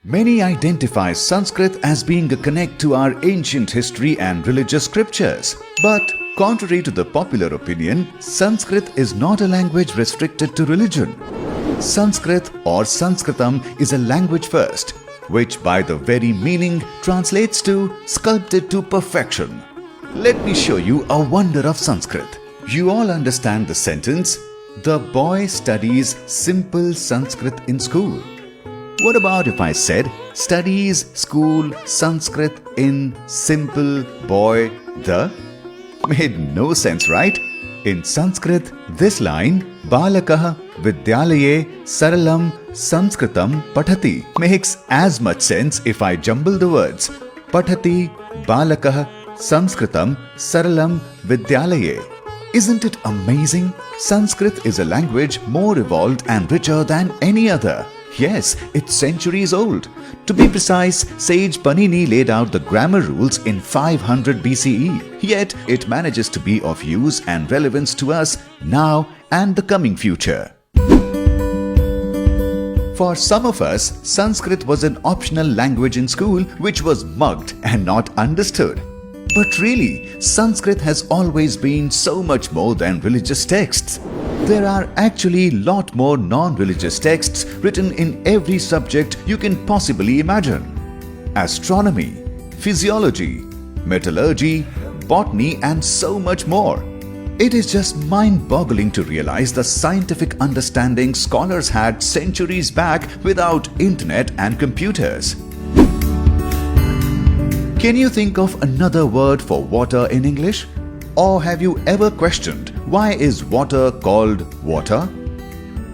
Many identify Sanskrit as being a connect to our ancient history and religious scriptures. But contrary to the popular opinion, Sanskrit is not a language restricted to religion. Sanskrit or Sanskritam is a language first, which by the very meaning translates to sculpted to perfection. Let me show you a wonder of Sanskrit. You all understand the sentence, "The boy studies simple Sanskrit in school." What about if I said, studies school Sanskrit in simple boy the? Made no sense, right? In Sanskrit, this line, Balakah Vidyalaye Saralam Sanskritam Pathati, makes as much sense if I jumble the words. Pathati Balakah Sanskritam Saralam Vidyalaye. Isn't it amazing? Sanskrit is a language more evolved and richer than any other. Yes, it's centuries old. To be precise, sage Panini laid out the grammar rules in 500 BCE. Yet, it manages to be of use and relevance to us now and the coming future. For some of us, Sanskrit was an optional language in school which was mugged and not understood. But really, Sanskrit has always been so much more than religious texts. There are actually a lot more non-religious texts written in every subject you can possibly imagine. Astronomy, physiology, metallurgy, botany, and so much more. It is just mind-boggling to realize the scientific understanding scholars had centuries back without internet and computers. Can you think of another word for water in English? Or have you ever questioned why is water called water?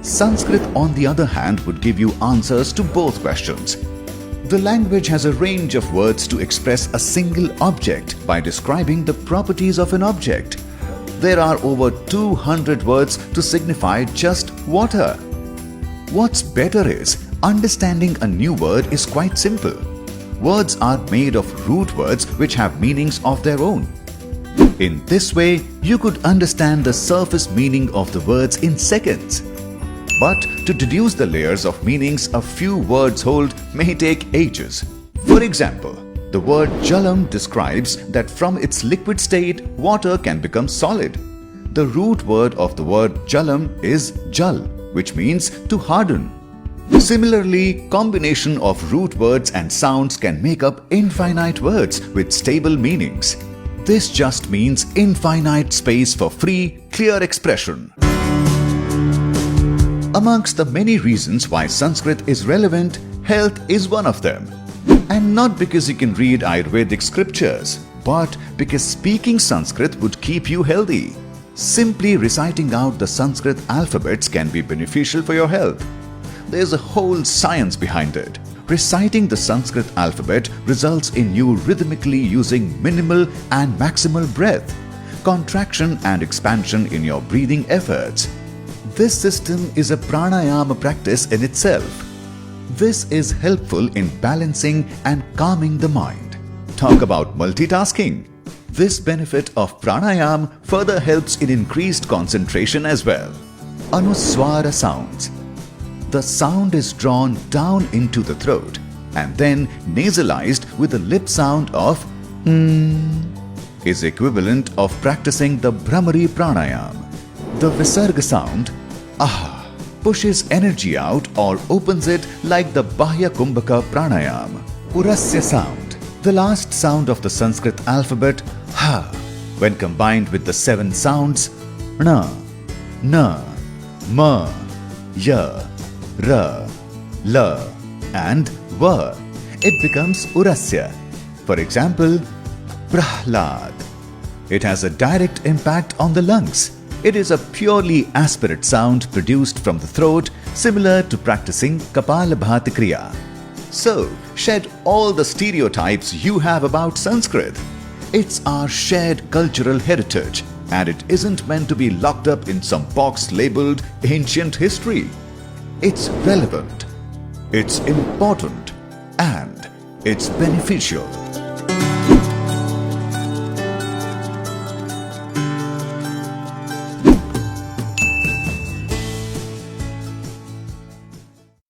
Sanskrit, on the other hand, would give you answers to both questions. The language has a range of words to express a single object by describing the properties of an object. There are over 200 words to signify just water. What's better is, understanding a new word is quite simple. Words are made of root words which have meanings of their own. In this way, you could understand the surface meaning of the words in seconds. But to deduce the layers of meanings a few words hold may take ages. For example, the word jalam describes that from its liquid state, water can become solid. The root word of the word jalam is jal, which means to harden. Similarly, combination of root words and sounds can make up infinite words with stable meanings. This just means infinite space for free, clear expression. Amongst the many reasons why Sanskrit is relevant, health is one of them. And not because you can read Ayurvedic scriptures, but because speaking Sanskrit would keep you healthy. Simply reciting out the Sanskrit alphabets can be beneficial for your health. There's a whole science behind it. Reciting the Sanskrit alphabet results in you rhythmically using minimal and maximal breath, contraction and expansion in your breathing efforts. This system is a pranayama practice in itself. This is helpful in balancing and calming the mind. Talk about multitasking. This benefit of pranayama further helps in increased concentration as well. Anuswara sounds. The sound is drawn down into the throat and then nasalized with a lip sound of is equivalent of practicing the Bhramari pranayama. The Visarga sound pushes energy out or opens it like the Bahya Kumbhaka pranayama. Urasya sound, the last sound of the Sanskrit alphabet, when combined with the 7 sounds na, na, ma, ya, ra, la, and va, it becomes Urasya. For example, Prahlad. It has a direct impact on the lungs. It is a purely aspirate sound produced from the throat, similar to practicing Kapalabhati Kriya. So, shed all the stereotypes you have about Sanskrit. It's our shared cultural heritage, and it isn't meant to be locked up in some box labeled ancient history. It's relevant, it's important, and it's beneficial.